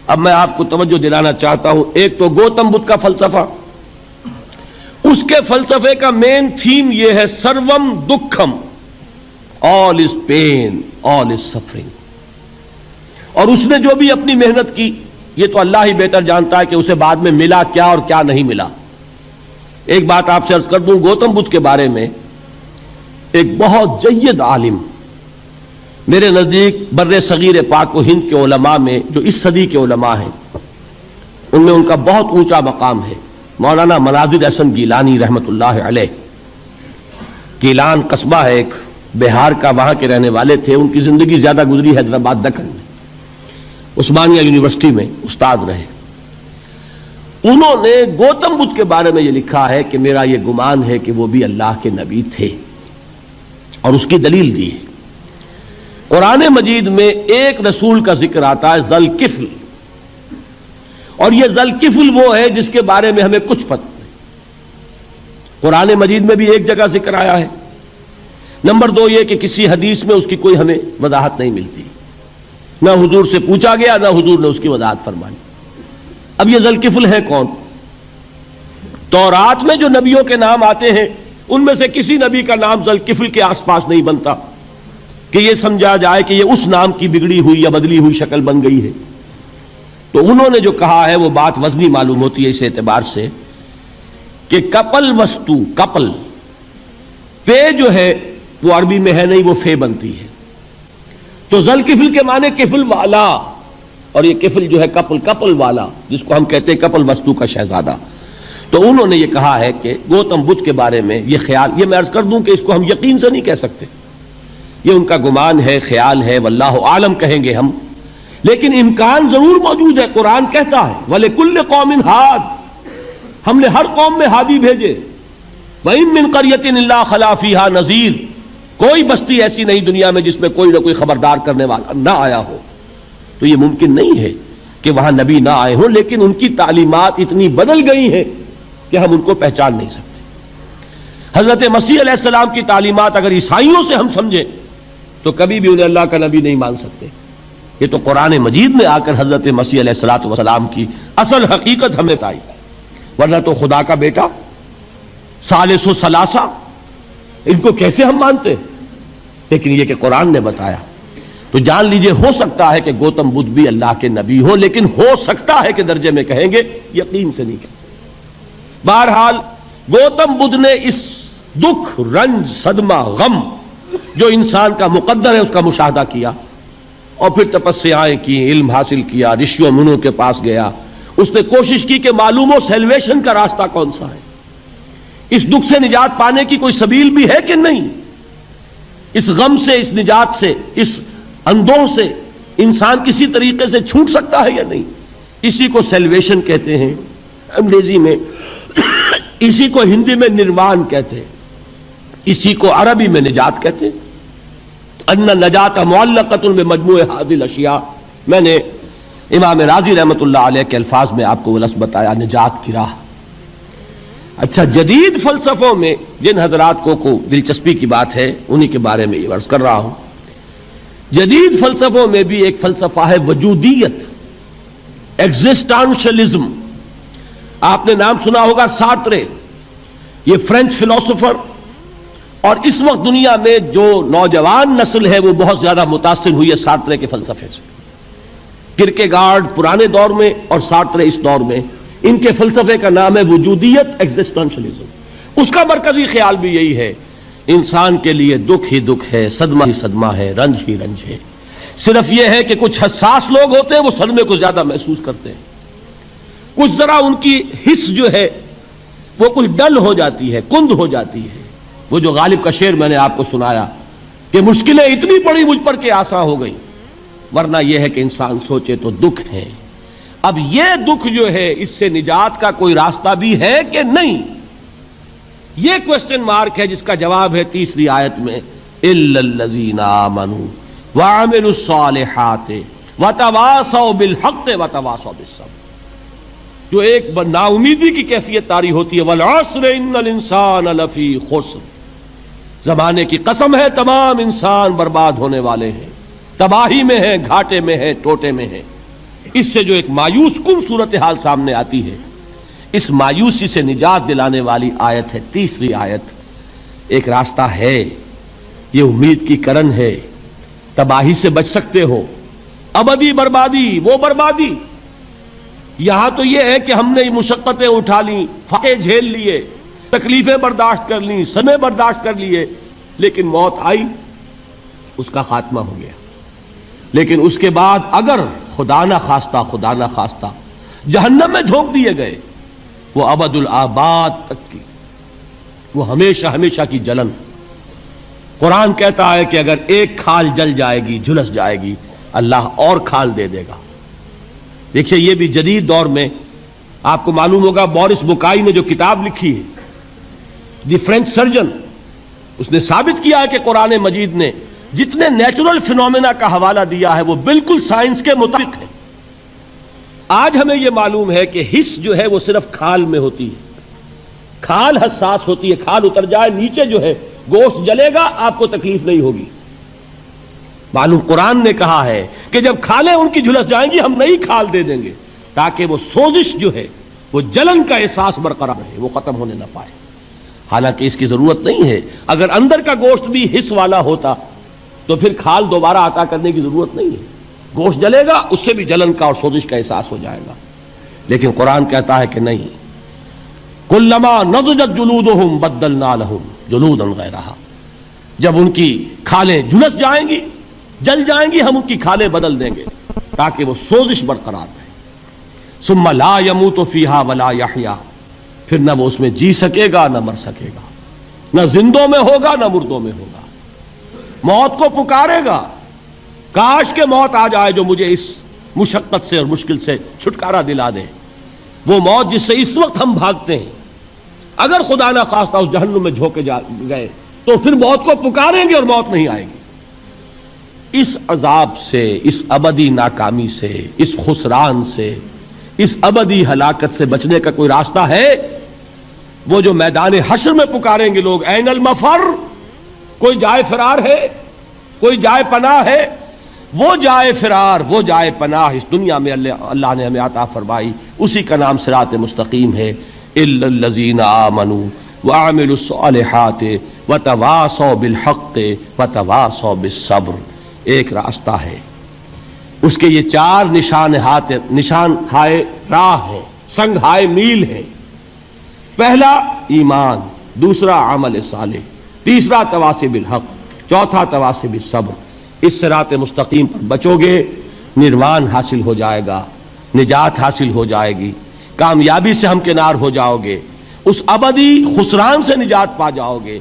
اب میں آپ کو توجہ دلانا چاہتا ہوں، ایک تو گوتم بدھ کا فلسفہ، اس کے فلسفے کا مین تھیم یہ ہے سروم دکھم، آل از پین، آل از سفرنگ. اور اس نے جو بھی اپنی محنت کی یہ تو اللہ ہی بہتر جانتا ہے کہ اسے بعد میں ملا کیا اور کیا نہیں ملا. ایک بات آپ سے عرض کر دوں، گوتم بدھ کے بارے میں ایک بہت جید عالم میرے نزدیک بر صغیر پاک و ہند کے علماء میں جو اس صدی کے علماء ہیں ان میں ان کا بہت اونچا مقام ہے، مولانا مناظر احسن گیلانی رحمۃ اللہ علیہ. گیلان قصبہ ہے ایک بہار کا، وہاں کے رہنے والے تھے. ان کی زندگی زیادہ گزری حیدرآباد دکن میں، عثمانیہ یونیورسٹی میں استاد رہے. انہوں نے گوتم بدھ کے بارے میں یہ لکھا ہے کہ میرا یہ گمان ہے کہ وہ بھی اللہ کے نبی تھے، اور اس کی دلیل دی ہے. قرآن مجید میں ایک رسول کا ذکر آتا ہے ذوالکفل، اور یہ ذوالکفل وہ ہے جس کے بارے میں ہمیں کچھ پتہ نہیں. قرآن مجید میں بھی ایک جگہ ذکر آیا ہے. نمبر دو یہ کہ کسی حدیث میں اس کی کوئی ہمیں وضاحت نہیں ملتی، نہ حضور سے پوچھا گیا نہ حضور نے اس کی وضاحت فرمائی. اب یہ ذوالکفل ہے کون؟ تورات میں جو نبیوں کے نام آتے ہیں ان میں سے کسی نبی کا نام ذوالکفل کے آس پاس نہیں بنتا کہ یہ سمجھا جائے کہ یہ اس نام کی بگڑی ہوئی یا بدلی ہوئی شکل بن گئی ہے. تو انہوں نے جو کہا ہے وہ بات وزنی معلوم ہوتی ہے اس اعتبار سے کہ کپل وستو، کپل پے جو ہے وہ عربی میں ہے نہیں، وہ فے بنتی ہے. تو ذوالکفل کے معنی کفل والا، اور یہ کفل جو ہے کپل والا، جس کو ہم کہتے ہیں کپل وستو کا شہزادہ. تو انہوں نے یہ کہا ہے کہ گوتم بدھ کے بارے میں یہ خیال، یہ میں عرض کر دوں کہ اس کو ہم یقین سے نہیں کہہ سکتے، یہ ان کا گمان ہے، خیال ہے، واللہ عالم کہیں گے ہم، لیکن امکان ضرور موجود ہے. قرآن کہتا ہے وَلِكُلِّ قَوْمٍ ہاد، ہم نے ہر قوم میں ہادی بھیجے. وَإِن مِّن قَرْيَةٍ إِلَّا خَلَا فِيهَا نَذِيرٌ، کوئی بستی ایسی نہیں دنیا میں جس میں کوئی نہ کوئی خبردار کرنے والا نہ آیا ہو. تو یہ ممکن نہیں ہے کہ وہاں نبی نہ آئے ہوں، لیکن ان کی تعلیمات اتنی بدل گئی ہیں کہ ہم ان کو پہچان نہیں سکتے. حضرت مسیح علیہ السلام کی تعلیمات اگر عیسائیوں سے ہم سمجھیں تو کبھی بھی انہیں اللہ کا نبی نہیں مان سکتے. یہ تو قرآن مجید نے آ کر حضرت مسیح علیہ السلام کی اصل حقیقت ہمیں بتائی، ورنہ تو خدا کا بیٹا ثالث و ثلاثہ ان کو کیسے ہم مانتے؟ لیکن یہ کہ قرآن نے بتایا. تو جان لیجئے ہو سکتا ہے کہ گوتم بدھ بھی اللہ کے نبی ہو، لیکن ہو سکتا ہے کہ درجے میں کہیں گے، یقین سے نہیں کہتے. بہرحال گوتم بدھ نے اس دکھ، رنج، صدمہ، غم جو انسان کا مقدر ہے اس کا مشاہدہ کیا، اور پھر تپسیائیں کی، علم حاصل کیا، رشیوں منوں کے پاس گیا. اس نے کوشش کی کہ معلوم ہو سیلویشن کا راستہ کون سا ہے، اس دکھ سے نجات پانے کی کوئی سبیل بھی ہے کہ نہیں، اس غم سے، اس نجات سے، اس اندوہ سے انسان کسی طریقے سے چھوٹ سکتا ہے یا نہیں. اسی کو سیلویشن کہتے ہیں انگریزی میں، اسی کو ہندی میں نروان کہتے ہیں، اسی کو عربی میں نجات کہتے ہیں. ان نجات معلقۃ بمجموع هذه الاشیاء. میں نے امام رازی رحمۃ اللہ علیہ کے الفاظ میں آپ کو وہ لفظ بتایا، نجات کی راہ. اچھا، جدید فلسفوں میں جن حضرات کو دلچسپی کی بات ہے انہی کے بارے میں یہ عرض کر رہا ہوں. جدید فلسفوں میں بھی ایک فلسفہ ہے وجودیت، ایگزسٹانشلزم. آپ نے نام سنا ہوگا سارترے، یہ فرینچ فلاسفر، اور اس وقت دنیا میں جو نوجوان نسل ہے وہ بہت زیادہ متاثر ہوئی ہے سارترے کے فلسفے سے. کرکیگارڈ پرانے دور میں اور سارترے اس دور میں، ان کے فلسفے کا نام ہے وجودیت، ایگزسٹانشلزم. اس کا مرکزی خیال بھی یہی ہے، انسان کے لیے دکھ ہی دکھ ہے، صدمہ ہی صدمہ ہے، رنج ہی رنج ہے. صرف یہ ہے کہ کچھ حساس لوگ ہوتے ہیں وہ صدمے کو زیادہ محسوس کرتے ہیں، کچھ ذرا ان کی حس جو ہے وہ کچھ ڈل ہو جاتی ہے، کند ہو جاتی ہے. وہ جو غالب کا شعر میں نے آپ کو سنایا کہ مشکلیں اتنی پڑی مجھ پر کہ آساں ہو گئی، ورنہ یہ ہے کہ انسان سوچے تو دکھ ہے. اب یہ دکھ جو ہے اس سے نجات کا کوئی راستہ بھی ہے کہ نہیں، یہ کوسچن مارک ہے، جس کا جواب ہے تیسری آیت میں اِلَّا الَّذِينَ آمَنُوا وَعَمِلُوا الصَّالِحَاتِ وَتَوَاصَوْا بِالْحَقِّ وَتَوَاصَوْا بِالصَّبْرِ. جو ایک نا امیدی کی کیفیت طاری ہوتی ہے، وَالْعَصْرِ إِنَّ الْإِنسَانَ لَفِي خُسْرٍ، زمانے کی قسم ہے تمام انسان برباد ہونے والے ہیں، تباہی میں ہیں، گھاٹے میں ہیں، ٹوٹے میں ہیں. اس سے جو ایک مایوس کن صورتحال سامنے آتی ہے، اس مایوسی سے نجات دلانے والی آیت ہے تیسری آیت۔ ایک راستہ ہے، یہ امید کی کرن ہے، تباہی سے بچ سکتے ہو، ابدی بربادی وہ بربادی۔ یہاں تو یہ ہے کہ ہم نے مشقتیں اٹھا لیں، فاقے جھیل لیے، تکلیفیں برداشت کر لیں، صدمے برداشت کر لیے، لیکن موت آئی، اس کا خاتمہ ہو گیا۔ لیکن اس کے بعد اگر خدا نہ خواستہ جہنم میں جھونک دیے گئے، وہ ابد الآباد تک کی، وہ ہمیشہ کی جلن۔ قرآن کہتا ہے کہ اگر ایک کھال جل جائے گی، جھلس جائے گی، اللہ اور کھال دے دے گا۔ دیکھیے یہ بھی جدید دور میں آپ کو معلوم ہوگا، بورس بکائی نے جو کتاب لکھی ہے، دی فرینچ سرجن، اس نے ثابت کیا ہے کہ قرآن مجید نے جتنے نیچرل فینومینا کا حوالہ دیا ہے وہ بالکل سائنس کے مطابق ہے۔ آج ہمیں یہ معلوم ہے کہ حس جو ہے وہ صرف کھال میں ہوتی ہے، کھال حساس ہوتی ہے، کھال اتر جائے نیچے جو ہے گوشت جلے گا، آپ کو تکلیف نہیں ہوگی۔ معلوم قرآن نے کہا ہے کہ جب کھالیں ان کی جھلس جائیں گی، ہم نئی کھال دے دیں گے تاکہ وہ سوزش جو ہے، وہ جلن کا احساس برقرار رہے، وہ ختم ہونے نہ پائے۔ حالانکہ اس کی ضرورت نہیں ہے، اگر اندر کا گوشت بھی حس والا ہوتا تو پھر کھال دوبارہ عطا کرنے کی ضرورت نہیں ہے، گوشت جلے گا، اس سے بھی جلن کا اور سوزش کا احساس ہو جائے گا۔ لیکن قرآن کہتا ہے کہ نہیں، کلما نضجت جلودہم بدلنا لہم جلودا غیرہا، جب ان کی کھالیں جھلس جائیں گی، جل جائیں گی، ہم ان کی کھالیں بدل دیں گے تاکہ وہ سوزش برقرار رہے۔ ثم لا يموت فیہا ولا یحیا، پھر نہ وہ اس میں جی سکے گا نہ مر سکے گا، نہ زندوں میں ہوگا نہ مردوں میں ہوگا۔ موت کو پکارے گا، کاش کہ موت آ جائے جو مجھے اس مشقت سے اور مشکل سے چھٹکارا دلا دے۔ وہ موت جس سے اس وقت ہم بھاگتے ہیں، اگر خدا نہ خواستہ اس جہنم میں جھونکے گئے تو پھر موت کو پکاریں گے اور موت نہیں آئے گی۔ اس عذاب سے، اس ابدی ناکامی سے، اس خسران سے، اس ابدی ہلاکت سے بچنے کا کوئی راستہ ہے؟ وہ جو میدان حشر میں پکاریں گے لوگ، این المفر، کوئی جائے فرار ہے، کوئی جائے پناہ ہے؟ وہ جائے فرار، وہ جائے پناہ اس دنیا میں اللہ نے ہمیں عطا فرمائی، اسی کا نام صراط مستقیم ہے۔ الا الذین آمنوا وعملوا الصالحات وتواصوا بالحق وتواصوا بالصبر، ایک راستہ ہے، اس کے یہ چار نشان ہائے راہ ہے، سنگ ہائے میل ہے۔ پہلا ایمان، دوسرا عمل صالح، تیسرا تواصی بالحق، چوتھا تواصی بالصبر۔ اس صراط مستقیم پر بچو گے، نروان حاصل ہو جائے گا، نجات حاصل ہو جائے گی، کامیابی سے ہمکنار ہو جاؤ گے، اس ابدی خسران سے نجات پا جاؤ گے